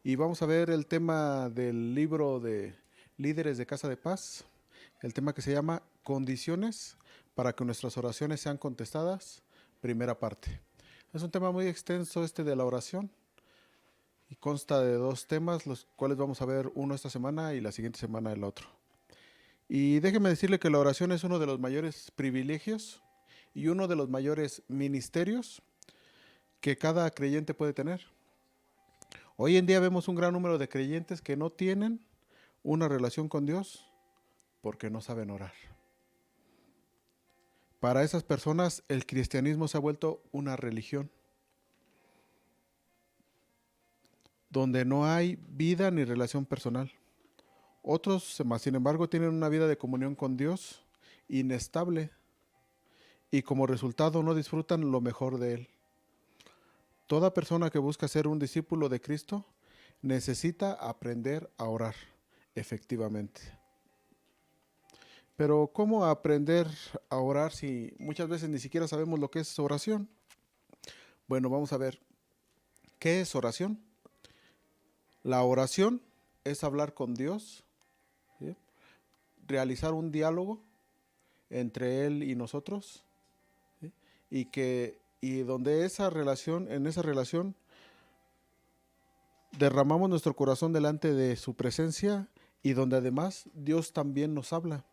y vamos a ver el tema del libro de Líderes de Casa de Paz, el tema que se llama Condiciones para que nuestras oraciones sean contestadas, primera parte. Es un tema muy extenso este de la oración y consta de dos temas, los cuales vamos a ver uno esta semana y la siguiente semana el otro. Y déjeme decirle que la oración es uno de los mayores privilegios y uno de los mayores ministerios que cada creyente puede tener. Hoy en día vemos un gran número de creyentes que no tienen una relación con Dios porque no saben orar. Para esas personas el cristianismo se ha vuelto una religión donde no hay vida ni relación personal. Otros, sin embargo, tienen una vida de comunión con Dios inestable y como resultado no disfrutan lo mejor de Él. Toda persona que busca ser un discípulo de Cristo necesita aprender a orar efectivamente. Pero ¿cómo aprender a orar si muchas veces ni siquiera sabemos lo que es oración? Bueno, vamos a ver, ¿qué es oración? La oración es hablar con Dios, ¿sí? Realizar un diálogo entre Él y nosotros, ¿sí? Y donde en esa relación derramamos nuestro corazón delante de su presencia y donde además Dios también nos habla.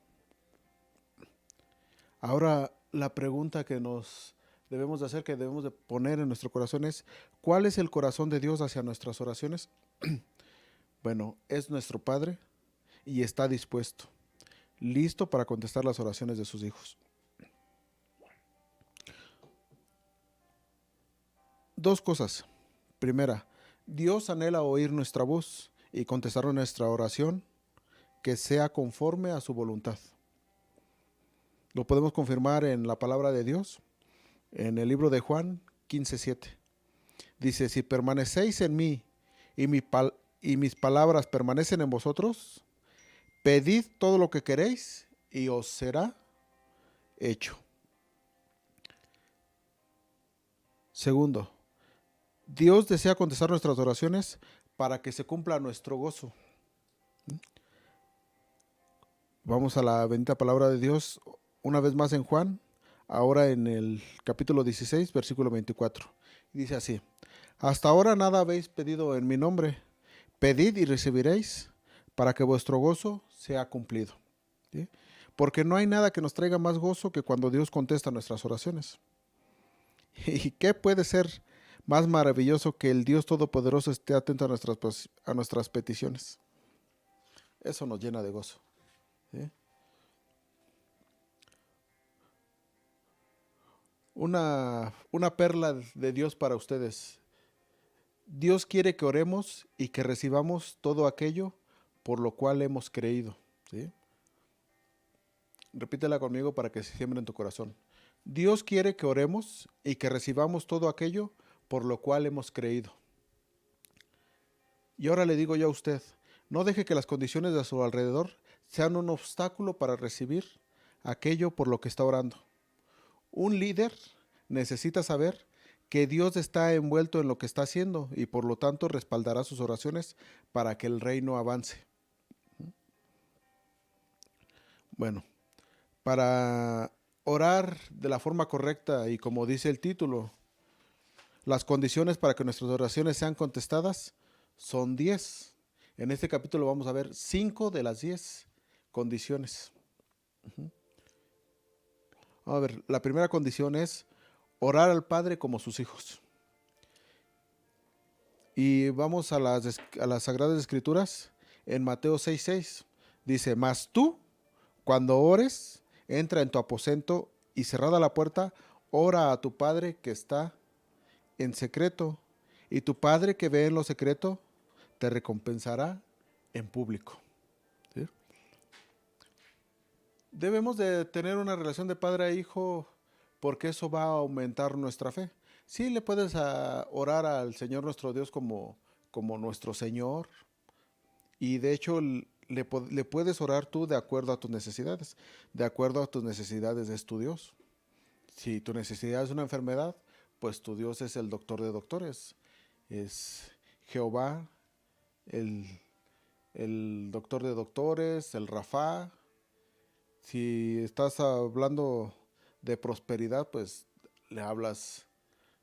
Ahora, la pregunta que nos debemos de hacer, que debemos de poner en nuestro corazón es, ¿cuál es el corazón de Dios hacia nuestras oraciones? Bueno, es nuestro Padre y está dispuesto, listo para contestar las oraciones de sus hijos. Dos cosas. Primera, Dios anhela oír nuestra voz y contestar nuestra oración que sea conforme a su voluntad. Lo podemos confirmar en la palabra de Dios, en el libro de Juan 15:7. Dice, si permanecéis en mí y, y mis palabras permanecen en vosotros, pedid todo lo que queréis y os será hecho. Segundo, Dios desea contestar nuestras oraciones para que se cumpla nuestro gozo. Vamos a la bendita palabra de Dios una vez más en Juan, ahora en el capítulo 16, versículo 24. Dice así, hasta ahora nada habéis pedido en mi nombre, pedid y recibiréis para que vuestro gozo sea cumplido. ¿Sí? Porque no hay nada que nos traiga más gozo que cuando Dios contesta nuestras oraciones. ¿Y qué puede ser más maravilloso que el Dios Todopoderoso esté atento a nuestras peticiones? Eso nos llena de gozo. ¿Sí? Una perla de Dios para ustedes. Dios quiere que oremos y que recibamos todo aquello por lo cual hemos creído. ¿Sí? Repítela conmigo para que se siembre en tu corazón. Dios quiere que oremos y que recibamos todo aquello por lo cual hemos creído. Y ahora le digo yo a usted, no deje que las condiciones de su alrededor sean un obstáculo para recibir aquello por lo que está orando. Un líder necesita saber que Dios está envuelto en lo que está haciendo y por lo tanto respaldará sus oraciones para que el reino avance. Bueno, para orar de la forma correcta y como dice el título, las condiciones para que nuestras oraciones sean contestadas son 10. En este capítulo vamos a ver 5 de las 10 condiciones. A ver, la primera condición es orar al Padre como sus hijos. Y vamos a las Sagradas Escrituras en Mateo 6:6. Dice, mas tú, cuando ores, entra en tu aposento y cerrada la puerta, ora a tu Padre que está en secreto, y tu Padre que ve en lo secreto te recompensará en público. ¿Sí? Debemos de tener una relación de padre a hijo porque eso va a aumentar nuestra fe. Sí, le puedes orar al Señor nuestro Dios como nuestro Señor y de hecho le puedes orar tú de acuerdo a tus necesidades. De acuerdo a tus necesidades es tu Dios. Si tu necesidad es una enfermedad, pues tu Dios es el doctor de doctores. Es Jehová el, el doctor de doctores, el Rafa. Si estás hablando de prosperidad, pues le hablas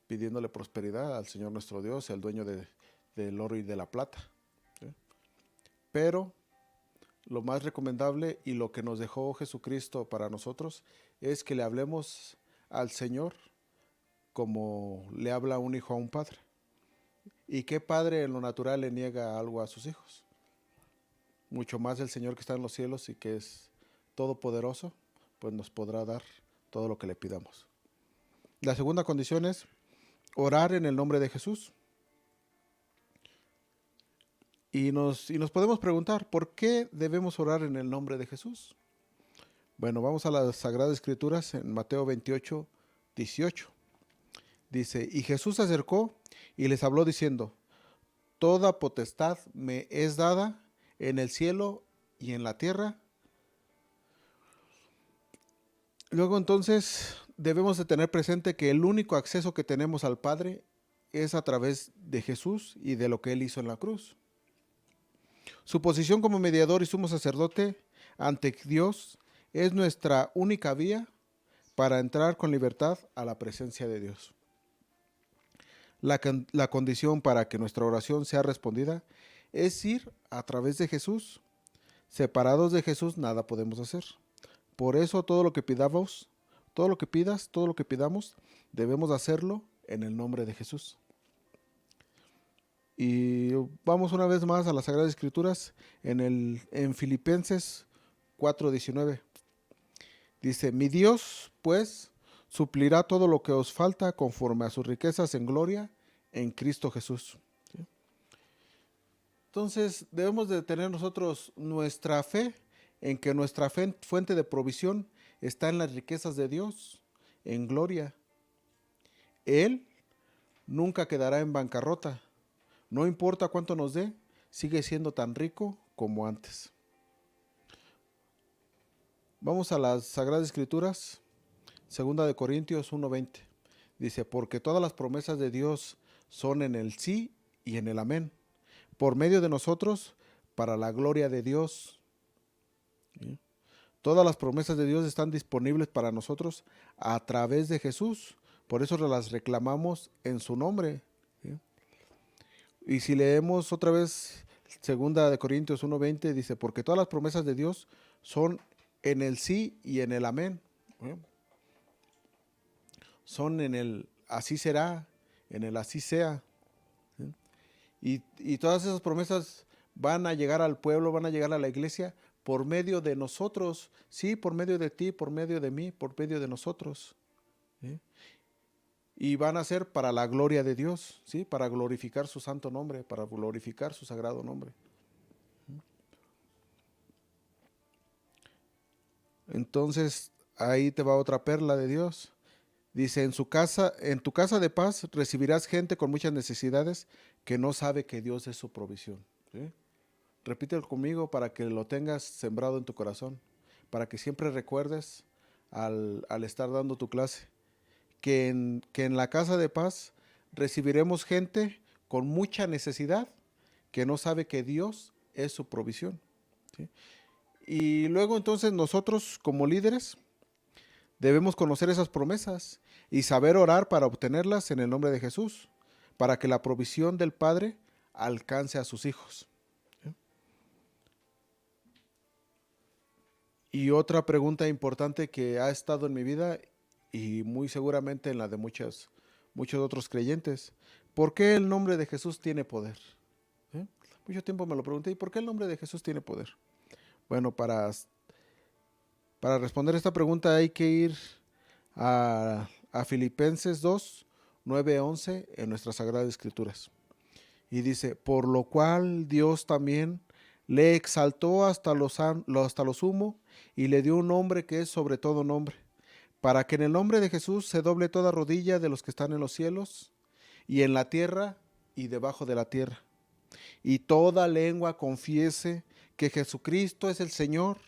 pidiéndole prosperidad al Señor nuestro Dios, el dueño del oro y de la plata. ¿Sí? Pero lo más recomendable y lo que nos dejó Jesucristo para nosotros es que le hablemos al Señor como le habla un hijo a un padre. ¿Y qué padre en lo natural le niega algo a sus hijos? Mucho más el Señor que está en los cielos y que es todopoderoso, pues nos podrá dar todo lo que le pidamos. La segunda condición es orar en el nombre de Jesús. Y nos podemos preguntar, ¿por qué debemos orar en el nombre de Jesús? Bueno, vamos a las Sagradas Escrituras en Mateo 28, 18. Dice, y Jesús se acercó y les habló diciendo, toda potestad me es dada en el cielo y en la tierra. Luego entonces debemos de tener presente que el único acceso que tenemos al Padre es a través de Jesús y de lo que Él hizo en la cruz. Su posición como mediador y sumo sacerdote ante Dios es nuestra única vía para entrar con libertad a la presencia de Dios. La condición para que nuestra oración sea respondida es ir a través de Jesús. Separados de Jesús nada podemos hacer. Por eso todo lo que pidamos, todo lo que pidas, todo lo que pidamos, debemos hacerlo en el nombre de Jesús. Y vamos una vez más a las Sagradas Escrituras en Filipenses 4:19. Dice, mi Dios, pues, suplirá todo lo que os falta conforme a sus riquezas en gloria en Cristo Jesús. ¿Sí? Entonces, debemos de tener nosotros nuestra fe en que nuestra fuente de provisión está en las riquezas de Dios, en gloria. Él nunca quedará en bancarrota. No importa cuánto nos dé, sigue siendo tan rico como antes. Vamos a las Sagradas Escrituras, 2 Corintios 1:20. Dice, porque todas las promesas de Dios son en el sí y en el amén, por medio de nosotros, para la gloria de Dios. ¿Sí? Todas las promesas de Dios están disponibles para nosotros a través de Jesús. Por eso las reclamamos en su nombre. ¿Sí? Y si leemos otra vez 2 Corintios 1:20, dice, porque todas las promesas de Dios son en el sí y en el amén. ¿Sí? Son en el así será, en el así sea. ¿Sí? Y todas esas promesas van a llegar al pueblo, van a llegar a la iglesia por medio de nosotros, sí, por medio de ti, por medio de mí, por medio de nosotros. ¿Sí? Y van a ser para la gloria de Dios, ¿sí? Para glorificar su santo nombre, para glorificar su sagrado nombre. Entonces, ahí te va otra perla de Dios. Dice, en tu casa de paz recibirás gente con muchas necesidades que no sabe que Dios es su provisión. ¿Sí? Repítelo conmigo para que lo tengas sembrado en tu corazón, para que siempre recuerdes al estar dando tu clase, que en la casa de paz recibiremos gente con mucha necesidad que no sabe que Dios es su provisión. ¿Sí? Y luego entonces nosotros como líderes debemos conocer esas promesas y saber orar para obtenerlas en el nombre de Jesús, para que la provisión del Padre alcance a sus hijos. ¿Sí? Y otra pregunta importante que ha estado en mi vida y muy seguramente en la de muchos otros creyentes, ¿por qué el nombre de Jesús tiene poder? ¿Sí? Mucho tiempo me lo pregunté, ¿y por qué el nombre de Jesús tiene poder? Bueno, para responder esta pregunta hay que ir a Filipenses 2:9-11 en nuestras Sagradas Escrituras. Y dice, por lo cual Dios también le exaltó hasta lo sumo y le dio un nombre que es sobre todo nombre, para que en el nombre de Jesús se doble toda rodilla de los que están en los cielos y en la tierra y debajo de la tierra, y toda lengua confiese que Jesucristo es el Señor,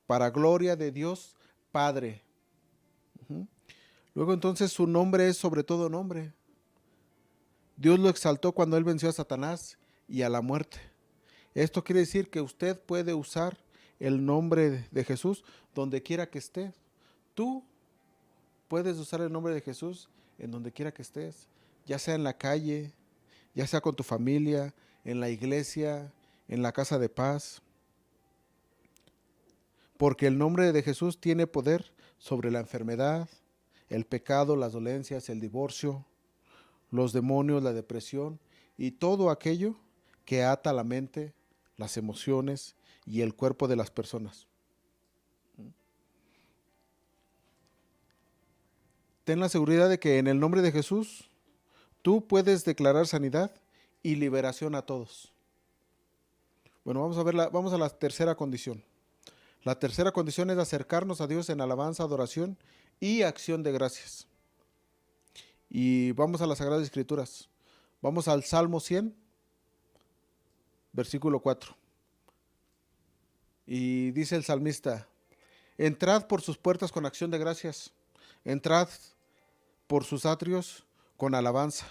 para gloria de Dios Padre. Uh-huh. Luego entonces su nombre es sobre todo nombre. Dios lo exaltó cuando él venció a Satanás y a la muerte. Esto quiere decir que usted puede usar el nombre de Jesús donde quiera que esté. Tú puedes usar el nombre de Jesús en donde quiera que estés, ya sea en la calle, ya sea con tu familia, en la iglesia, en la casa de paz, porque el nombre de Jesús tiene poder sobre la enfermedad, el pecado, las dolencias, el divorcio, los demonios, la depresión y todo aquello que ata la mente, las emociones y el cuerpo de las personas. Ten la seguridad de que en el nombre de Jesús tú puedes declarar sanidad y liberación a todos. Bueno, vamos a la tercera condición. La tercera condición es acercarnos a Dios en alabanza, adoración y acción de gracias. Y vamos a las Sagradas Escrituras. Vamos al Salmo 100, versículo 4. Y dice el salmista: entrad por sus puertas con acción de gracias, entrad por sus atrios con alabanza,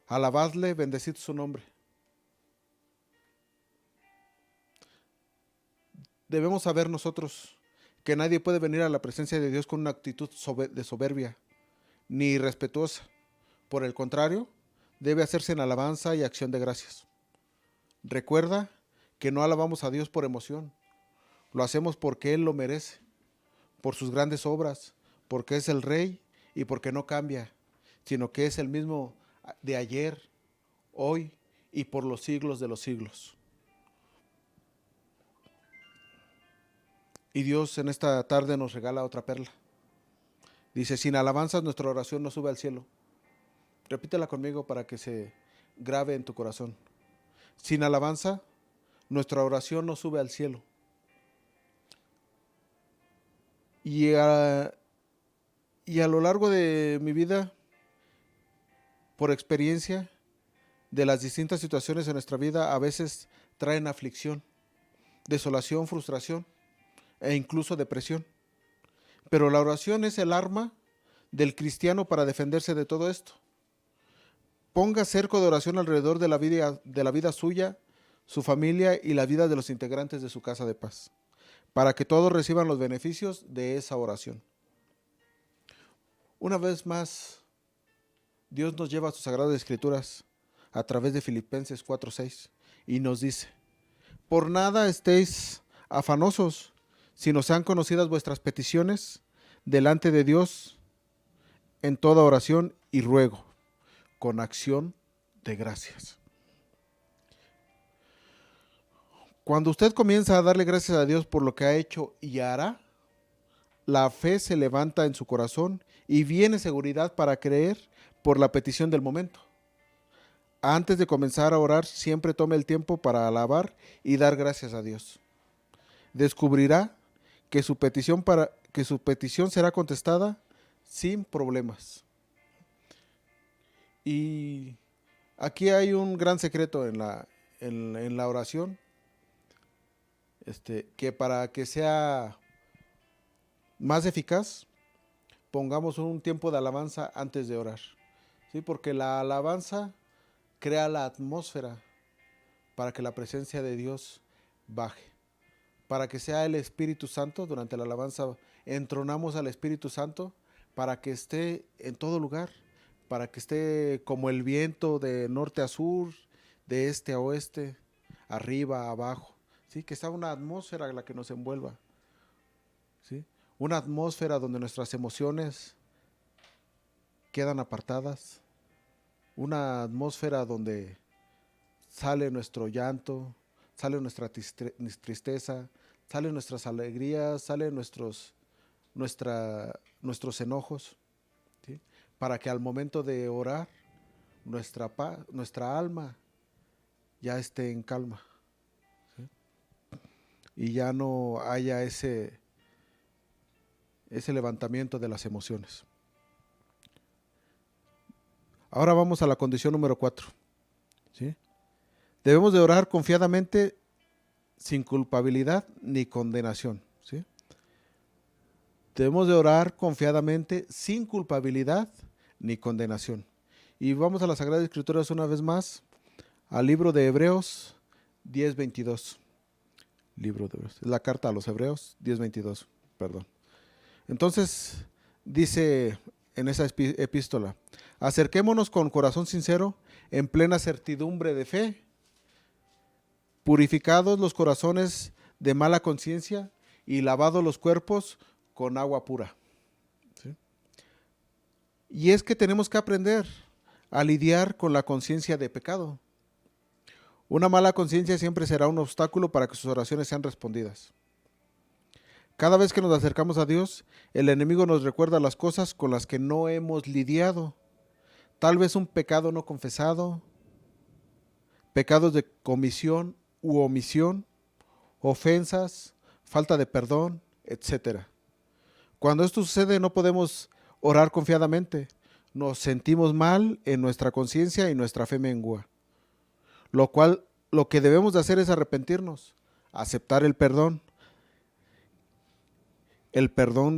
alabadle, bendecid su nombre. Debemos saber nosotros que nadie puede venir a la presencia de Dios con una actitud de soberbia, ni irrespetuosa. Por el contrario, debe hacerse en alabanza y acción de gracias. Recuerda que no alabamos a Dios por emoción, lo hacemos porque Él lo merece, por sus grandes obras, porque es el Rey y porque no cambia, sino que es el mismo de ayer, hoy y por los siglos de los siglos. Y Dios en esta tarde nos regala otra perla. Dice: sin alabanzas nuestra oración no sube al cielo. Repítela conmigo para que se grabe en tu corazón. Sin alabanza nuestra oración no sube al cielo. Y a lo largo de mi vida, por experiencia de las distintas situaciones en nuestra vida, a veces traen aflicción, desolación, frustración e incluso depresión. Pero la oración es el arma del cristiano para defenderse de todo esto. Ponga cerco de oración alrededor de la vida suya, su familia y la vida de los integrantes de su casa de paz, para que todos reciban los beneficios de esa oración. Una vez más, Dios nos lleva a sus sagradas escrituras a través de Filipenses 4:6 y nos dice: por nada estéis afanosos, sino sean conocidas vuestras peticiones delante de Dios en toda oración y ruego, con acción de gracias. Cuando usted comienza a darle gracias a Dios por lo que ha hecho y hará, la fe se levanta en su corazón y viene seguridad para creer por la petición del momento. Antes de comenzar a orar, siempre tome el tiempo para alabar y dar gracias a Dios. Descubrirá que su petición será contestada sin problemas. Y aquí hay un gran secreto en la oración, que para que sea más eficaz, pongamos un tiempo de alabanza antes de orar, ¿sí? Porque la alabanza crea la atmósfera para que la presencia de Dios baje, para que sea el Espíritu Santo. Durante la alabanza entronamos al Espíritu Santo para que esté en todo lugar, para que esté como el viento de norte a sur, de este a oeste, arriba, abajo, ¿sí? Que sea una atmósfera la que nos envuelva, ¿sí? Una atmósfera donde nuestras emociones quedan apartadas, una atmósfera donde sale nuestro llanto, sale nuestra tristeza, salen nuestras alegrías, salen nuestros enojos, ¿sí? Para que al momento de orar nuestra alma ya esté en calma, ¿sí? Y ya no haya ese levantamiento de las emociones. Ahora vamos a la condición número 4, ¿sí? Debemos de orar confiadamente, sin culpabilidad ni condenación, ¿sí? Debemos de orar confiadamente, sin culpabilidad ni condenación. Y vamos a las Sagradas Escrituras una vez más, al libro de Hebreos 10:22. Libro de Hebreos. Es la carta a los Hebreos 10:22. Perdón. Entonces, dice en esa epístola, acerquémonos con corazón sincero, en plena certidumbre de fe, purificados los corazones de mala conciencia y lavados los cuerpos con agua pura. ¿Sí? Y es que tenemos que aprender a lidiar con la conciencia de pecado. Una mala conciencia siempre será un obstáculo para que sus oraciones sean respondidas. Cada vez que nos acercamos a Dios, el enemigo nos recuerda las cosas con las que no hemos lidiado. Tal vez un pecado no confesado, pecados de comisión u omisión, ofensas, falta de perdón, etcétera. Cuando esto sucede no podemos orar confiadamente. Nos sentimos mal en nuestra conciencia y nuestra fe mengua. Lo que debemos de hacer es arrepentirnos, aceptar el perdón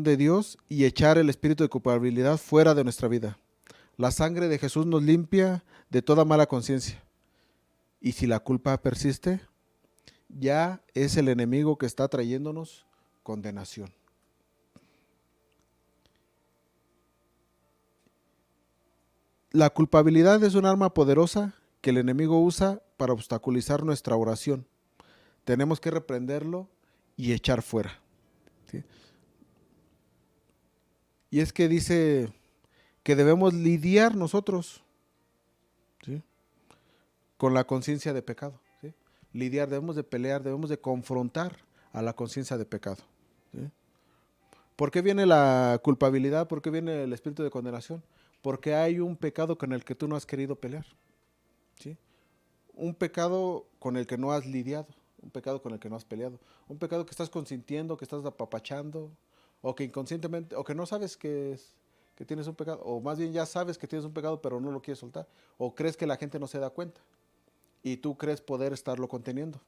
de Dios y echar el espíritu de culpabilidad fuera de nuestra vida. La sangre de Jesús nos limpia de toda mala conciencia. Y si la culpa persiste, ya es el enemigo que está trayéndonos condenación. La culpabilidad es un arma poderosa que el enemigo usa para obstaculizar nuestra oración. Tenemos que reprenderlo y echar fuera. ¿Sí? Y es que dice que debemos lidiar nosotros, ¿sí?, con la conciencia de pecado. ¿Sí? Lidiar, debemos de pelear, debemos de confrontar a la conciencia de pecado. ¿Sí? ¿Por qué viene la culpabilidad? ¿Por qué viene el espíritu de condenación? Porque hay un pecado con el que tú no has querido pelear. ¿Sí? Un pecado con el que no has lidiado, un pecado con el que no has peleado, un pecado que estás consintiendo, que estás apapachando, o que inconscientemente, o que no sabes que tienes un pecado, o más bien ya sabes que tienes un pecado pero no lo quieres soltar, o crees que la gente no se da cuenta y tú crees poder estarlo conteniendo.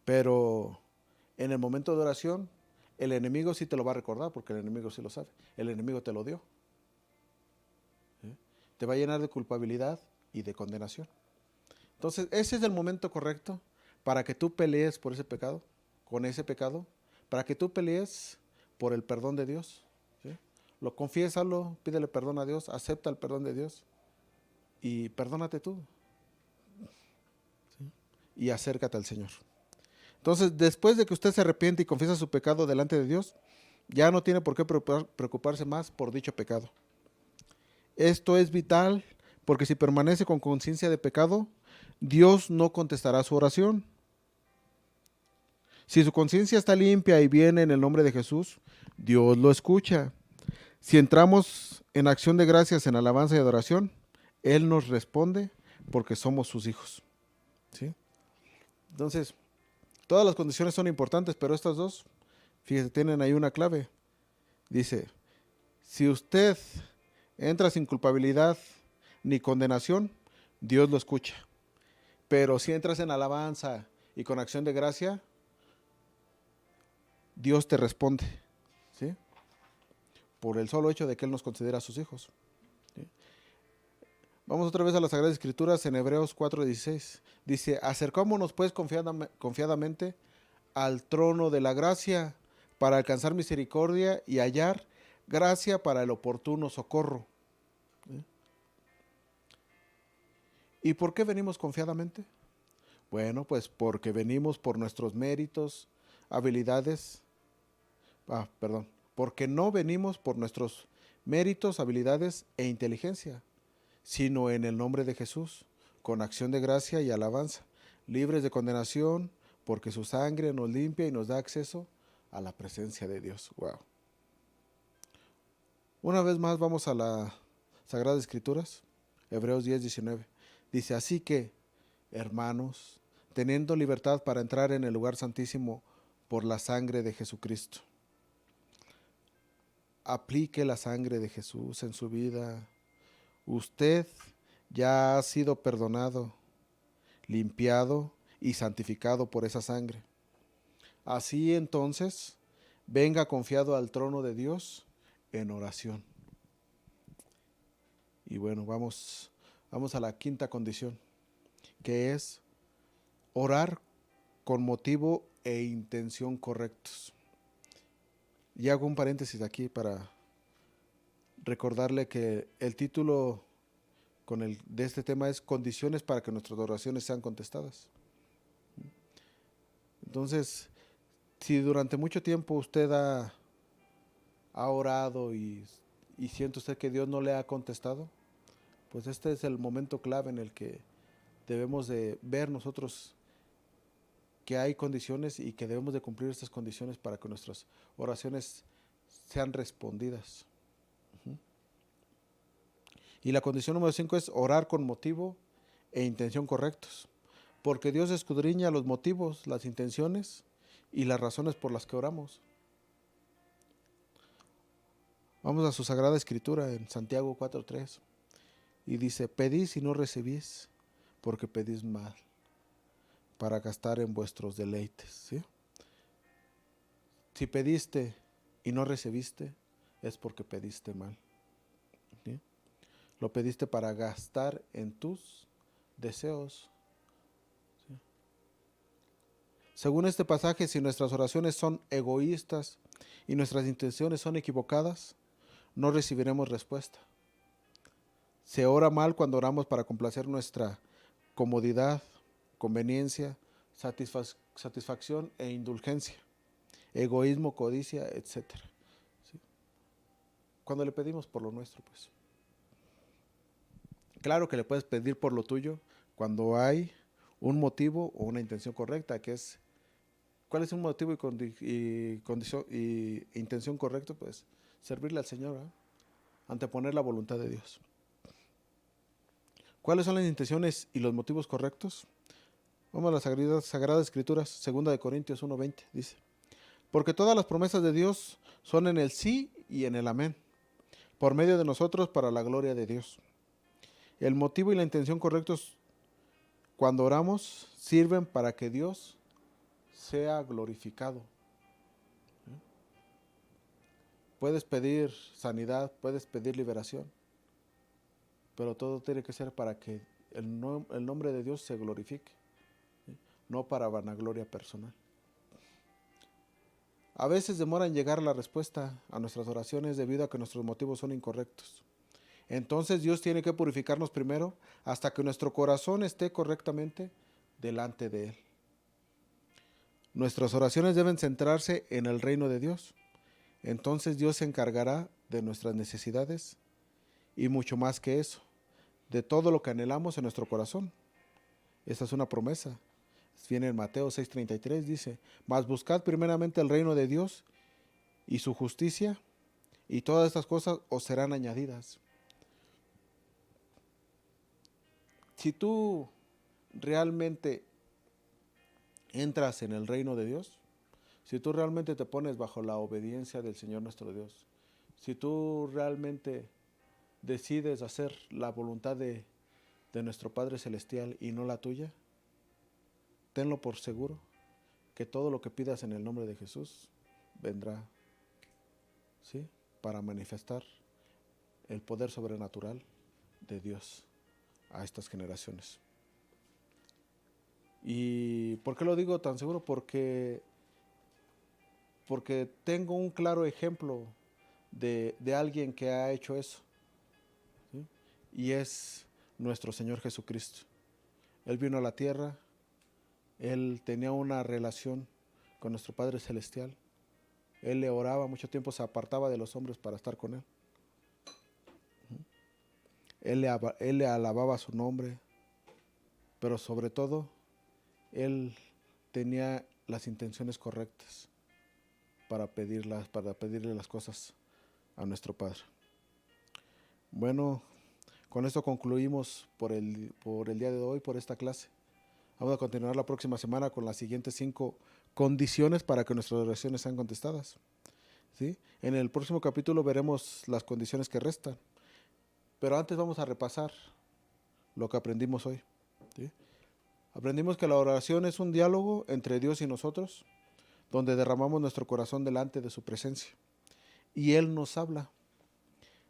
Pero en el momento de oración, el enemigo sí te lo va a recordar, porque el enemigo sí lo sabe. El enemigo te lo dio. ¿Sí? Te va a llenar de culpabilidad y de condenación. Entonces, ese es el momento correcto para que tú pelees por ese pecado, con ese pecado, para que tú pelees por el perdón de Dios. ¿Sí? Lo confiésalo, pídele perdón a Dios, acepta el perdón de Dios y perdónate tú. ¿Sí? Y acércate al Señor. Entonces, después de que usted se arrepiente y confiesa su pecado delante de Dios, ya no tiene por qué preocuparse más por dicho pecado. Esto es vital porque si permanece con conciencia de pecado, Dios no contestará su oración. Si su conciencia está limpia y viene en el nombre de Jesús, Dios lo escucha. Si entramos en acción de gracias, en alabanza y adoración, Él nos responde porque somos sus hijos. ¿Sí? Entonces, todas las condiciones son importantes, pero estas dos, fíjese, tienen ahí una clave. Dice, si usted entra sin culpabilidad ni condenación, Dios lo escucha. Pero si entras en alabanza y con acción de gracia, Dios te responde, ¿sí?, por el solo hecho de que Él nos considera sus hijos. ¿Sí? Vamos otra vez a las Sagradas Escrituras en Hebreos 4:16. Dice, acercámonos pues confiadamente al trono de la gracia para alcanzar misericordia y hallar gracia para el oportuno socorro. ¿Sí? ¿Y por qué venimos confiadamente? Bueno, pues porque venimos por nuestros méritos, habilidades, porque no venimos por nuestros méritos, habilidades e inteligencia, sino en el nombre de Jesús, con acción de gracia y alabanza, libres de condenación, porque su sangre nos limpia y nos da acceso a la presencia de Dios. Wow. Una vez más vamos a las Sagradas Escrituras, Hebreos 10:19. Dice, así que, hermanos, teniendo libertad para entrar en el lugar santísimo por la sangre de Jesucristo. Aplique la sangre de Jesús en su vida. Usted ya ha sido perdonado, limpiado y santificado por esa sangre. Así entonces, venga confiado al trono de Dios en oración. Y bueno, vamos a la quinta condición. que es orar con motivo e intención correctos. Y hago un paréntesis aquí para recordarle que el título de este tema es condiciones para que nuestras oraciones sean contestadas. Entonces, si durante mucho tiempo usted ha orado y siente usted que Dios no le ha contestado, pues este es el momento clave en el que debemos de ver nosotros que hay condiciones y que debemos de cumplir estas condiciones para que nuestras oraciones sean respondidas. Y la condición número 5 es orar con motivo e intención correctos, porque Dios escudriña los motivos, las intenciones y las razones por las que oramos. Vamos a su Sagrada Escritura en Santiago 4:3 y dice: pedís y no recibís, porque pedís mal, para gastar en vuestros deleites. ¿Sí? Si pediste y no recibiste, es porque pediste mal. ¿Sí? Lo pediste para gastar en tus deseos. ¿Sí? Según este pasaje, si nuestras oraciones son egoístas y nuestras intenciones son equivocadas, no recibiremos respuesta. Se ora mal cuando oramos para complacer nuestra comodidad, conveniencia, satisfacción e indulgencia, egoísmo, codicia, etc. ¿Sí? Cuando le pedimos por lo nuestro, pues. Claro que le puedes pedir por lo tuyo cuando hay un motivo o una intención correcta, que es, ¿cuál es un motivo y intención correcto? Pues servirle al Señor, ¿eh? Anteponer la voluntad de Dios. ¿Cuáles son las intenciones y los motivos correctos? Vamos a las Sagradas Escrituras, 2 Corintios 1:20, dice: porque todas las promesas de Dios son en el sí y en el amén, por medio de nosotros para la gloria de Dios. El motivo y la intención correctos cuando oramos sirven para que Dios sea glorificado. Puedes pedir sanidad, puedes pedir liberación, pero todo tiene que ser para que el nombre de Dios se glorifique, ¿sí? No para vanagloria personal. A veces demora en llegar la respuesta a nuestras oraciones debido a que nuestros motivos son incorrectos. Entonces Dios tiene que purificarnos primero hasta que nuestro corazón esté correctamente delante de Él. Nuestras oraciones deben centrarse en el reino de Dios. Entonces Dios se encargará de nuestras necesidades y mucho más que eso, de todo lo que anhelamos en nuestro corazón. Esta es una promesa. Viene en Mateo 6:33, dice: mas buscad primeramente el reino de Dios y su justicia, y todas estas cosas os serán añadidas. Si tú realmente entras en el reino de Dios, si tú realmente te pones bajo la obediencia del Señor nuestro Dios, si tú realmente decides hacer la voluntad de nuestro Padre Celestial y no la tuya, tenlo por seguro que todo lo que pidas en el nombre de Jesús vendrá, ¿sí?, para manifestar el poder sobrenatural de Dios a estas generaciones. ¿Y por qué lo digo tan seguro? Porque tengo un claro ejemplo de alguien que ha hecho eso, ¿sí? Y es nuestro Señor Jesucristo. Él vino a la tierra, Él tenía una relación con nuestro Padre Celestial, Él le oraba, mucho tiempo se apartaba de los hombres para estar con Él. Él le alababa su nombre, pero sobre todo, Él tenía las intenciones correctas para pedirle las cosas a nuestro Padre. Bueno, con esto concluimos por el día de hoy, por esta clase. Vamos a continuar la próxima semana con las siguientes 5 condiciones para que nuestras oraciones sean contestadas, ¿sí? En el próximo capítulo veremos las condiciones que restan, pero antes vamos a repasar lo que aprendimos hoy, ¿sí? Aprendimos que la oración es un diálogo entre Dios y nosotros, donde derramamos nuestro corazón delante de su presencia, y Él nos habla.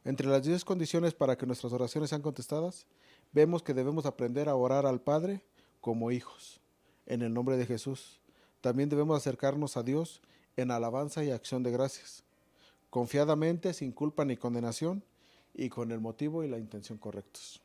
Entre las 10 condiciones para que nuestras oraciones sean contestadas, vemos que debemos aprender a orar al Padre como hijos. En el nombre de Jesús, también debemos acercarnos a Dios en alabanza y acción de gracias, confiadamente, sin culpa ni condenación, y con el motivo y la intención correctos.